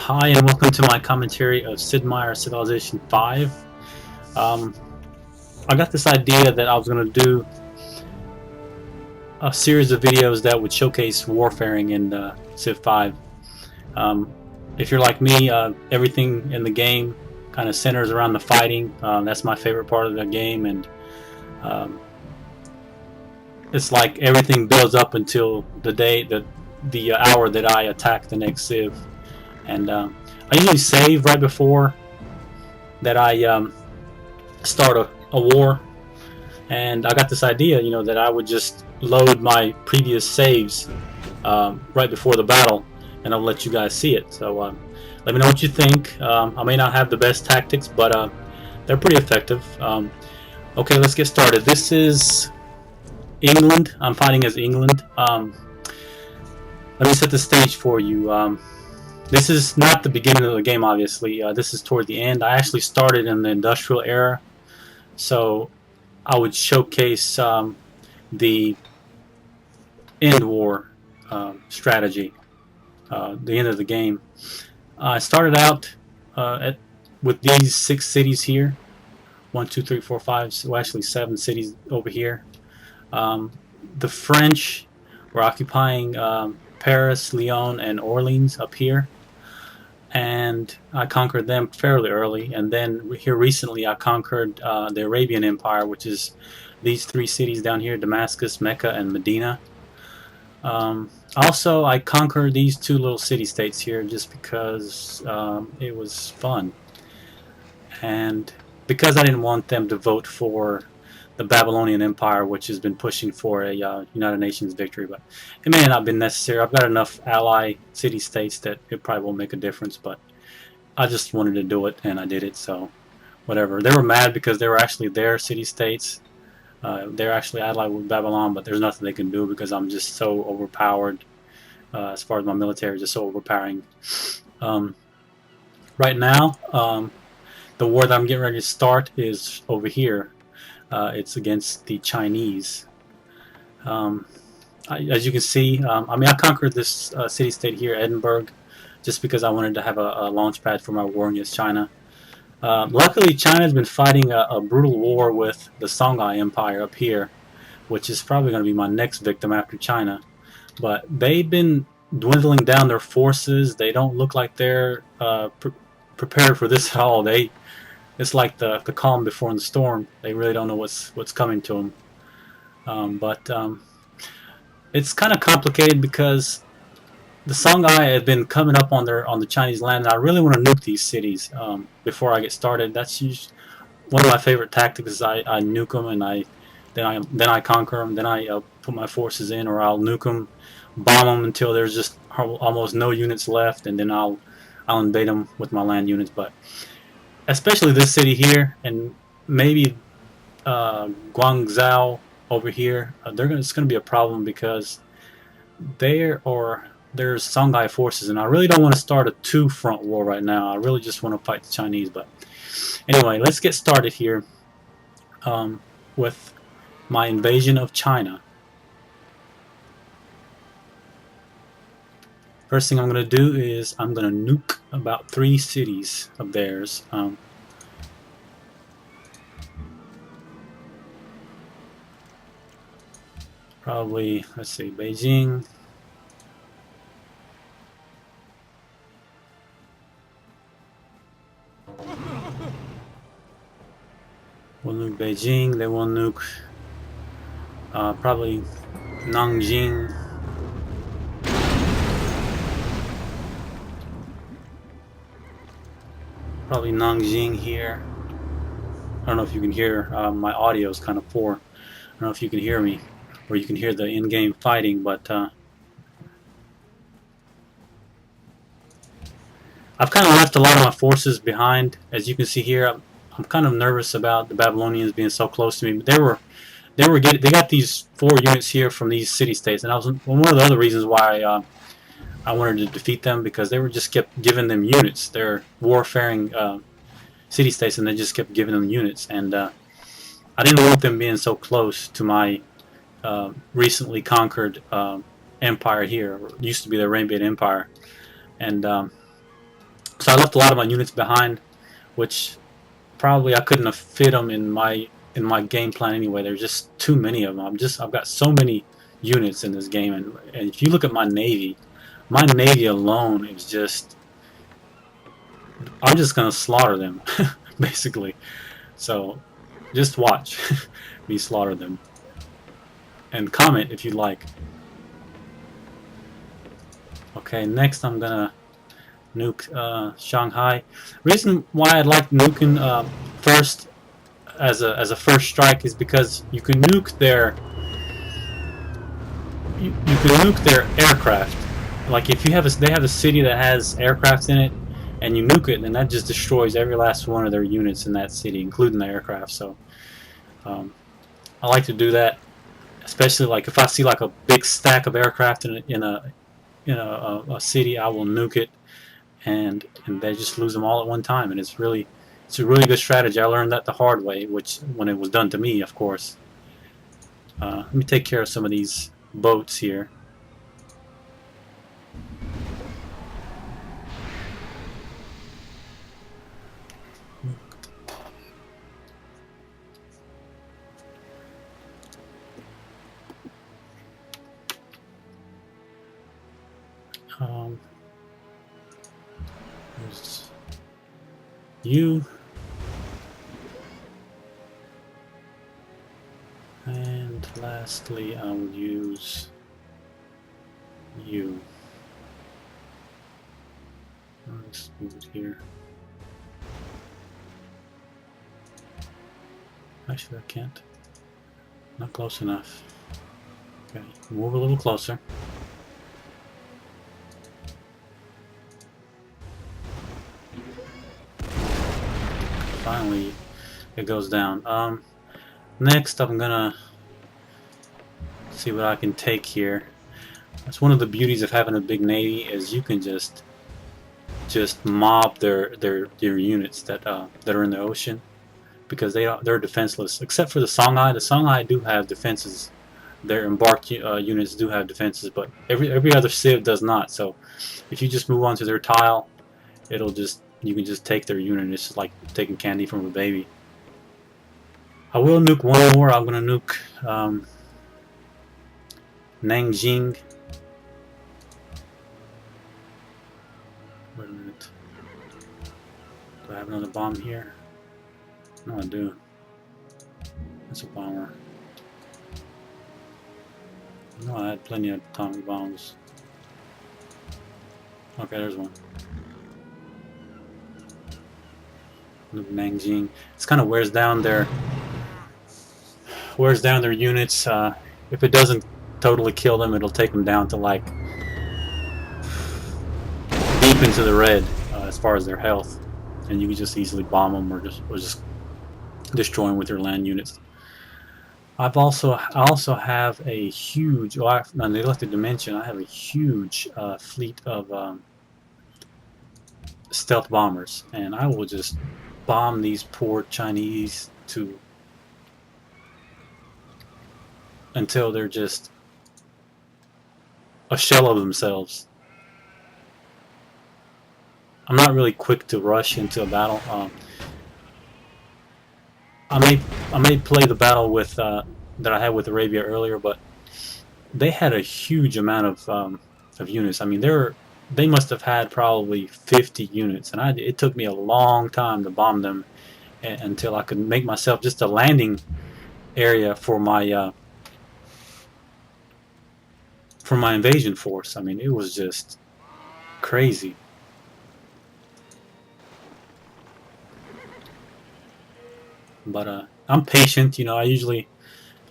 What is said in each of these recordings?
Hi and welcome to my commentary of Sid Meier Civilization 5. Um, I got this idea that I was going to do a series of videos that would showcase warfaring in Civ 5. Um, if you're like me, everything in the game kind of centers around the fighting. That's my favorite part of the game, and um, it's like everything builds up until the hour that I attack the next Civ. And I usually save right before that I start a war, and I got this idea, that I would just load my previous saves right before the battle, and I'll let you guys see it. So let me know what you think. I may not have the best tactics, but they're pretty effective. Okay, let's get started. This is England. I'm fighting as England. Let me set the stage for you. This is not the beginning of the game, obviously. This is toward the end. I actually started in the industrial era, so I would showcase the end war strategy, the end of the game. I started out with these 6 cities here. 1, 2, 3, 4, 5. Well, actually 7 cities over here. The French were occupying Paris, Lyon, and Orleans up here, and I conquered them fairly early. And then here recently I conquered the Arabian Empire, which is these 3 cities down here: Damascus, Mecca, and Medina. Also, I conquered these 2 little city-states here just because it was fun, and because I didn't want them to vote for the Babylonian Empire, which has been pushing for a United Nations victory. But it may not have been necessary. I've got enough ally city-states that it probably won't make a difference, but I just wanted to do it, and I did it, so whatever. They were mad because they were actually their city-states. They're actually allied with Babylon, but there's nothing they can do because I'm just so overpowered. As far as my military is just so overpowering. Right now, the war that I'm getting ready to start is over here. It's against the Chinese. As you can see, I conquered this city-state here, Edinburgh, just because I wanted to have a launch pad for my war against China. Luckily, China's been fighting a brutal war with the Songhai Empire up here, which is probably going to be my next victim after China. But they've been dwindling down their forces. They don't look like they're prepared for this at all. It's like the calm before the storm. They really don't know what's coming to them. But it's kind of complicated because the Songhai have been coming up on the Chinese land, and I really want to nuke these cities before I get started. That's usually one of my favorite tactics. Is I nuke them, and then I conquer them. Then I put my forces in, or I'll nuke them, bomb them until there's just almost no units left, and then I'll invade them with my land units. But especially this city here, and maybe Guangzhou over here, it's going to be a problem because there's Songhai forces, and I really don't want to start a 2-front war right now. I really just want to fight the Chinese. But anyway, let's get started here with my invasion of China. First thing I'm going to do is I'm going to nuke about 3 cities of theirs. Probably, let's see, Beijing. We'll nuke Beijing. They will nuke probably Nanjing. Probably Nanjing here. I don't know if you can hear, my audio is kind of poor. I don't know if you can hear me, or you can hear the in-game fighting, but I've kind of left a lot of my forces behind. As you can see here, I'm kind of nervous about the Babylonians being so close to me. But they got these 4 units here from these city-states, and that was one of the other reasons why I wanted to defeat them, because they were just kept giving them units. They're warfaring city-states, and they just kept giving them units. And I didn't want them being so close to my recently conquered empire here. It used to be the Arabian Empire. And So I left a lot of my units behind, which probably I couldn't have fit them in my game plan anyway. There's just too many of them. I've got so many units in this game, and if you look at my navy alone is just, I'm just gonna slaughter them basically. So just watch me slaughter them, and comment if you like. Okay, next I'm gonna nuke Shanghai. Reason why I'd like nuking first as a first strike is because you can nuke their you can nuke their aircraft. Like if you have they have a city that has aircraft in it, and you nuke it, then that just destroys every last one of their units in that city, including the aircraft. So I like to do that, especially like if I see like a big stack of aircraft in a city, I will nuke it, and they just lose them all at one time, and it's a really good strategy. I learned that the hard way, which when it was done to me, of course. Let me take care of some of these boats here. There's you. And lastly, I will use you. Let's move it here. Actually, I can't. Not close enough. Okay, move a little closer. Finally, it goes down. Next, I'm gonna see what I can take here. That's one of the beauties of having a big navy, is you can just mob their units that are in the ocean, because they're defenseless except for the Songhai. The Songhai do have defenses. Their embarked units do have defenses, but every other civ does not. So if you just move on to their tile, you can just take their unit. It's just like taking candy from a baby. I will nuke one more. I'm gonna nuke Nanjing. Wait a minute. Do I have another bomb here? No, I do. That's a bomber. No, I had plenty of atomic bombs. Okay, there's one. Nuke Nanjing. This kind of wears down their units. If it doesn't totally kill them, it'll take them down to like deep into the red as far as their health, and you can just easily bomb them or just destroy them with your land units. I also have a huge. Oh, I neglected to mention, I have a huge fleet of stealth bombers, and I will just bomb these poor Chinese until they're just a shell of themselves. I'm not really quick to rush into a battle. I may play the battle with that I had with Arabia earlier, but they had a huge amount of units. I mean, they must have had probably 50 units, and it took me a long time to bomb them until I could make myself just a landing area for my invasion force. I mean, it was just crazy. But I'm patient, you know. I usually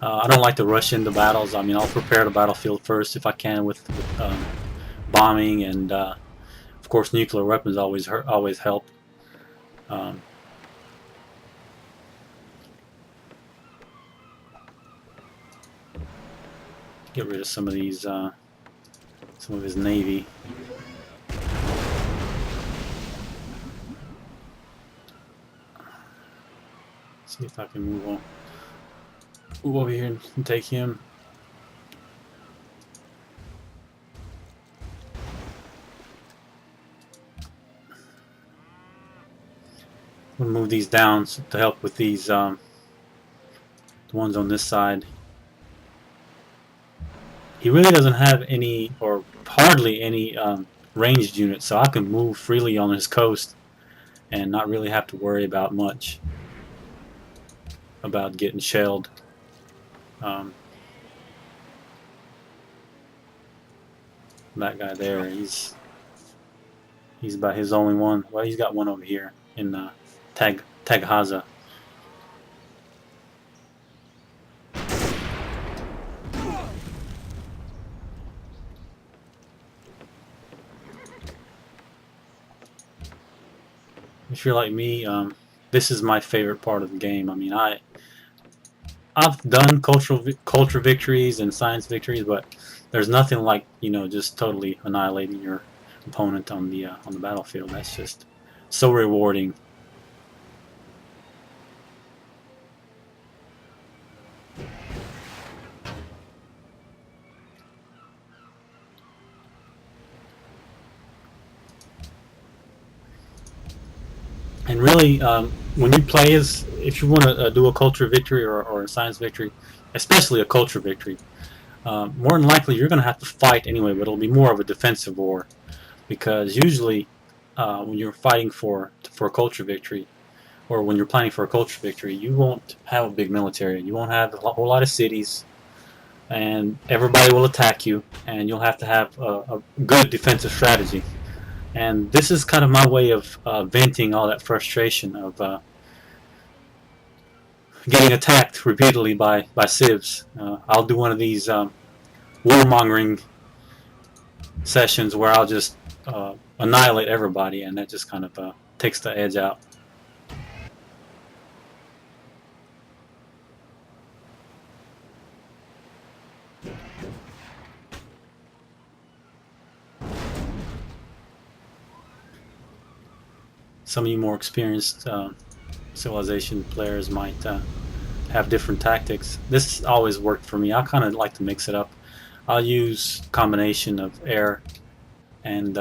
I don't like to rush into battles. I mean, I'll prepare the battlefield first if I can with bombing, and of course nuclear weapons always help. Get rid of some of these, some of his navy. See if I can move over here and take him. I'm gonna move these down to help with these the ones on this side. He really doesn't have any or hardly any ranged units, so I can move freely on his coast and not really have to worry about much about getting shelled. Um, that guy there, he's about his only one. Well, he's got one over here in Taghaza. If you're like me, this is my favorite part of the game. I mean, I've done culture victories and science victories, but there's nothing like, you know, just totally annihilating your opponent on the battlefield. That's just so rewarding. And really, when you play as, if you want to do a culture victory or a science victory, especially a culture victory, more than likely you're going to have to fight anyway, but it'll be more of a defensive war, because usually when you're fighting for a culture victory, or when you're planning for a culture victory, you won't have a big military. You won't have a whole lot of cities, and everybody will attack you, and you'll have to have a good defensive strategy. And this is kind of my way of venting all that frustration of getting attacked repeatedly by civs. I'll do one of these warmongering sessions where I'll just annihilate everybody, and that just kind of takes the edge out. Some of you more experienced Civilization players might have different tactics. This always worked for me. I kind of like to mix it up. I'll use a combination of air and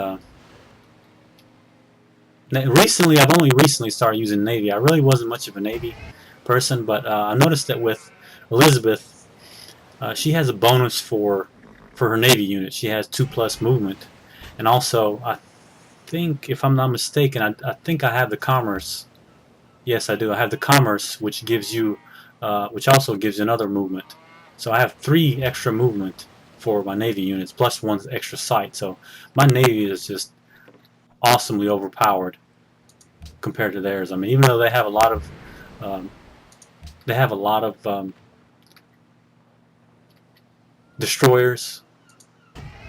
recently, I've only recently started using Navy. I really wasn't much of a Navy person, but I noticed that with Elizabeth, she has a bonus for her Navy unit. She has 2+ movement, and also I think, if I'm not mistaken, I think I have the commerce. Yes, I do. I have the commerce, which gives you, which also gives you another movement. So I have 3 extra movement for my Navy units, plus 1 extra sight. So my Navy is just awesomely overpowered compared to theirs. I mean, even though they have a lot of, um, they have a lot of destroyers.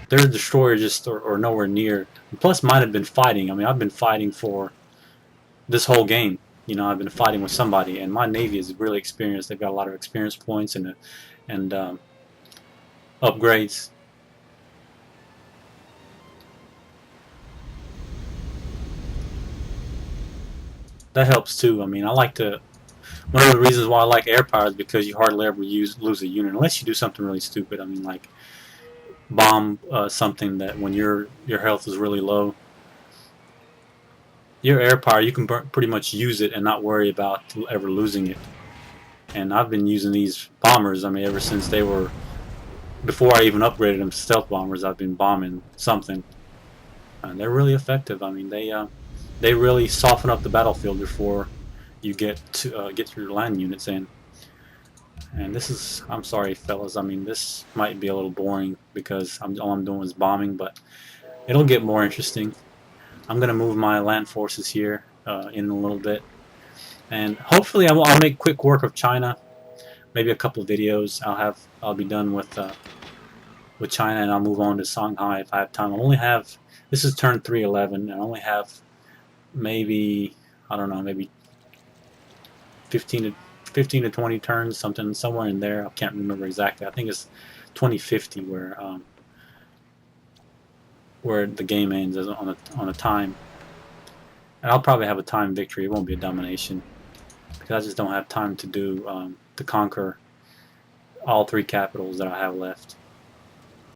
Their destroyers just are nowhere near. And plus, mine have been fighting. I mean, I've been fighting for this whole game. You know, I've been fighting with somebody, and my Navy is really experienced. They've got a lot of experience points and upgrades. That helps too. I mean, I like to. One of the reasons why I like air power is because you hardly ever lose a unit unless you do something really stupid. I mean, like bomb something that when your health is really low. Your air power, you can pretty much use it and not worry about ever losing it. And I've been using these bombers, I mean, ever since they were, before I even upgraded them to stealth bombers, I've been bombing something. And they're really effective. I mean, they really soften up the battlefield before you get your land units in. And this is, I'm sorry, fellas, I mean, this might be a little boring because all I'm doing is bombing, but it'll get more interesting. I'm going to move my land forces here in a little bit, and hopefully I'll make quick work of China. Maybe a couple of videos. I'll be done with China, and I'll move on to Shanghai if I have time. I only have, this is turn 311, and I only have maybe, I don't know, maybe 15 to 20 turns, somewhere in there. I can't remember exactly. I think it's 2050 where the game ends on a time. And I'll probably have a time victory. It won't be a domination because I just don't have time to do to conquer all 3 capitals that I have left.